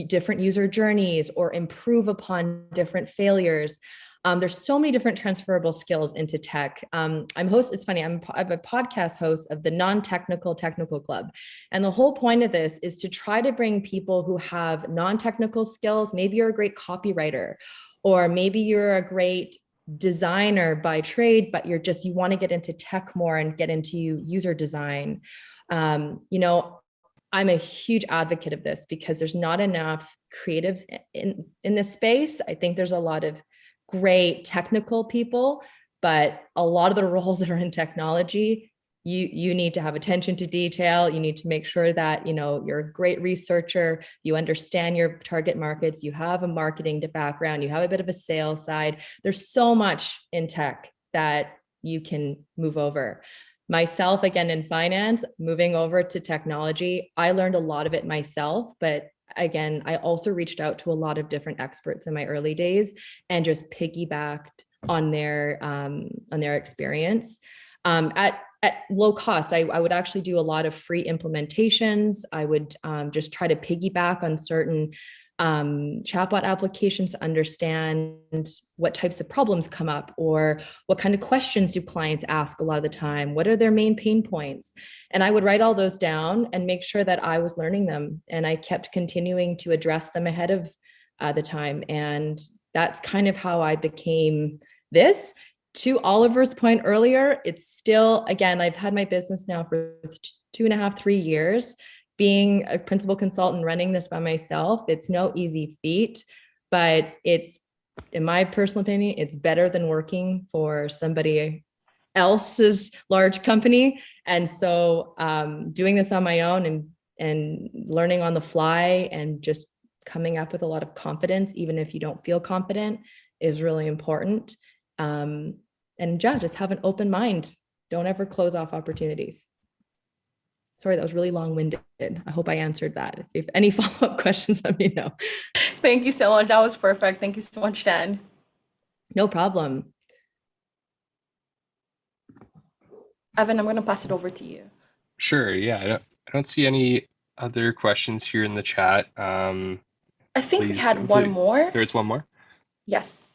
different user journeys or improve upon different failures. There's so many different transferable skills into tech. It's funny, I'm a podcast host of the Non-Technical Technical Club. And the whole point of this is to try to bring people who have non-technical skills. Maybe you're a great copywriter, or maybe you're a great designer by trade, but you want to get into tech more and get into user design. I'm a huge advocate of this because there's not enough creatives in this space. I think there's a lot of great technical people, but a lot of the roles that are in technology, you need to have attention to detail. You need to make sure that, you're a great researcher, you understand your target markets, you have a marketing background, you have a bit of a sales side. There's so much in tech that you can move over. Myself, again, in finance, moving over to technology, I learned a lot of it myself, but again, I also reached out to a lot of different experts in my early days and just piggybacked on their experience. At low cost, I would actually do a lot of free implementations. I would just try to piggyback on certain chatbot applications to understand what types of problems come up, or what kind of questions do clients ask a lot of the time, what are their main pain points. And I would write all those down and make sure that I was learning them, and I kept continuing to address them ahead of the time. And that's kind of how I became this. To Oliver's point earlier, it's still, again, I've had my business now for 2.5, 3 years. Being a principal consultant, running this by myself, it's no easy feat, but it's, in my personal opinion, it's better than working for somebody else's large company. And so doing this on my own and learning on the fly and just coming up with a lot of confidence, even if you don't feel confident, is really important. And yeah, just have an open mind. Don't ever close off opportunities. Sorry, that was really long-winded. I hope I answered that. If any follow-up questions, let me know. Thank you so much. That was perfect. Thank you so much, Jenn. No problem. Evan, I'm going to pass it over to you. Sure. Yeah, I don't see any other questions here in the chat. I think we had one more. There's one more? Yes.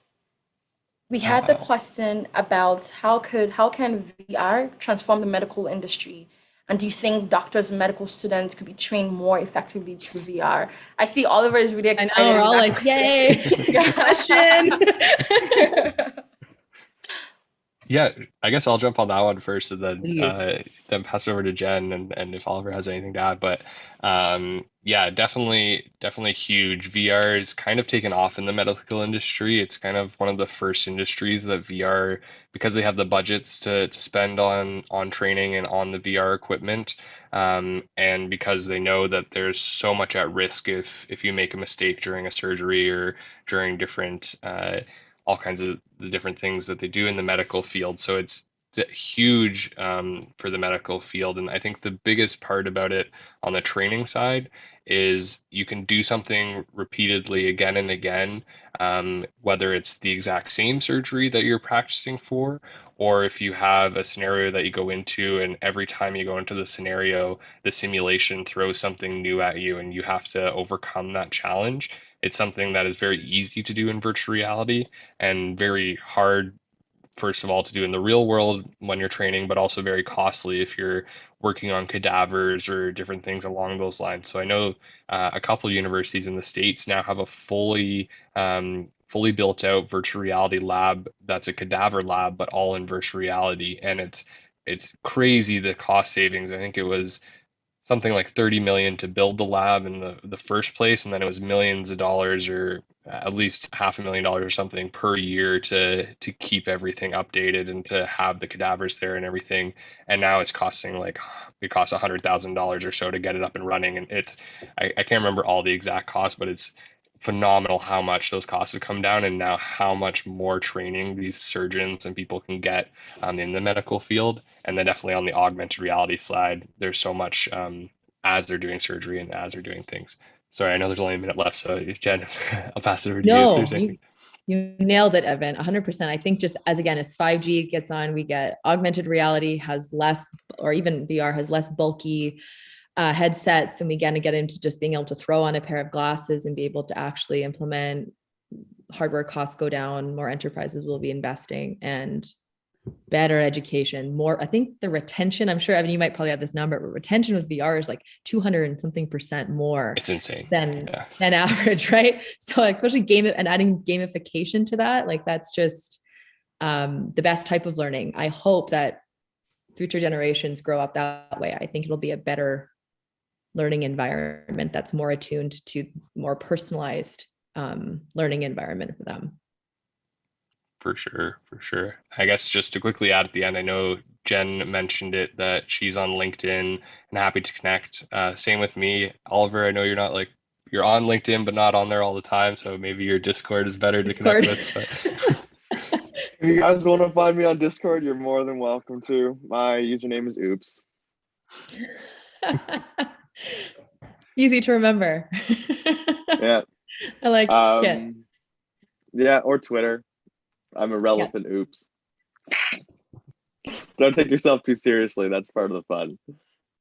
We had the question about how can VR transform the medical industry? And do you think doctors and medical students could be trained more effectively through VR? I see Oliver is really excited. I know, we're all like, yay, question. Yeah, I guess I'll jump on that one first, and then pass it over to Jenn, and if Oliver has anything to add. But yeah, definitely huge. VR is kind of taken off in the medical industry. It's kind of one of the first industries that VR, because they have the budgets to spend on training and on the VR equipment, and because they know that there's so much at risk if you make a mistake during a surgery or during different all kinds of the different things that they do in the medical field. So it's huge for the medical field. And I think the biggest part about it on the training side is you can do something repeatedly again and again, whether it's the exact same surgery that you're practicing for, or if you have a scenario that you go into and every time you go into the scenario, the simulation throws something new at you and you have to overcome that challenge. It's something that is very easy to do in virtual reality and very hard, first of all, to do in the real world when you're training, but also very costly if you're working on cadavers or different things along those lines. So I know a couple of universities in the States now have a fully built out virtual reality lab that's a cadaver lab, but all in virtual reality. And it's crazy, the cost savings. I think it was something like 30 million to build the lab in the first place, and then it was millions of dollars, or at least $500,000 or something per year to keep everything updated and to have the cadavers there and everything. And now it's costing it costs $100,000 or so to get it up and running. And I can't remember all the exact costs, but it's phenomenal how much those costs have come down, and now how much more training these surgeons and people can get in the medical field. And then definitely on the augmented reality side, there's so much as they're doing surgery and as they're doing things. Sorry, I know there's only a minute left, so Jenn, I'll pass it over to you. No, you nailed it, Evan, 100%. I think just as 5G gets on, we get augmented reality has less, or even VR has less bulky headsets, and we get into just being able to throw on a pair of glasses and be able to actually implement hardware costs go down, more enterprises will be investing, and better education, more. I think the retention, I'm sure, Evan, you might probably have this number, but retention with VR is like 200 and something % more. It's insane. Than average, right? So especially and adding gamification to that, like that's just the best type of learning. I hope that future generations grow up that way. I think it'll be a better learning environment that's more attuned to more personalized learning environment for them. For sure, for sure. I guess just to quickly add at the end, I know Jenn mentioned it, that she's on LinkedIn and happy to connect. Same with me. Oliver, I know you're not you're on LinkedIn, but not on there all the time. So maybe your Discord is better to connect with. But... If you guys want to find me on Discord, you're more than welcome to. My username is Oops. Easy to remember. Yeah. I like it. Yeah, or Twitter. I'm irrelevant. Yeah. Oops. Don't take yourself too seriously. That's part of the fun.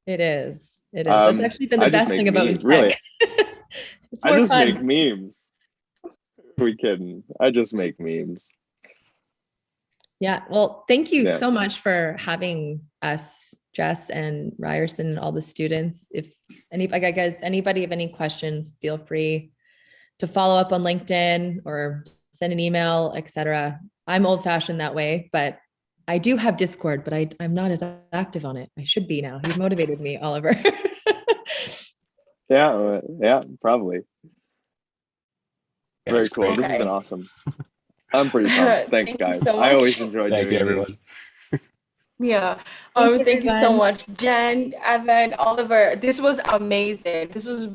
It is. It is. That's actually been the best thing about tech. Really. It's more I just fun. make memes. Are we kidding? I just make memes. Yeah. Well, thank you so much for having us, Jess and Ryerson, and all the students. If anybody have any questions, feel free to follow up on LinkedIn or send an email, etc. I'm old fashioned that way, but I do have Discord, but I'm not as active on it. I should be now. You've motivated me, Oliver. Yeah, probably. Yeah, very cool. Great. This has been awesome. I'm pretty pumped. Thanks, guys. So I always enjoy doing you, everyone. This. Yeah. Thank you so much, Jenn, Evan, Oliver. This was amazing. This is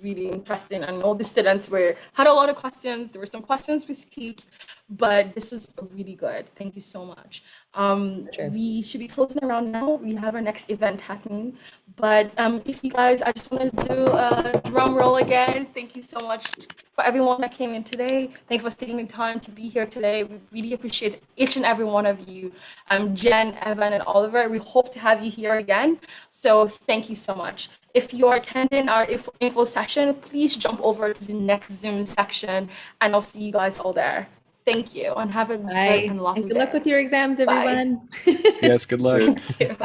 really interesting. And all the students had a lot of questions. There were some questions we skipped, but this was really good. Thank you so much. Sure. We should be closing around now. We have our next event happening. But if you guys, I just want to do a drum roll again. Thank you so much for everyone that came in today. Thank you for taking the time to be here today. We really appreciate each and every one of you. Jenn, Evan, and Oliver, we hope to have you here again. So thank you so much. If you're attending our info session, please jump over to the next Zoom section, and I'll see you guys all there. Thank you, and have a good and lovely day. Good luck with your exams, everyone. Yes, good luck. Thank you.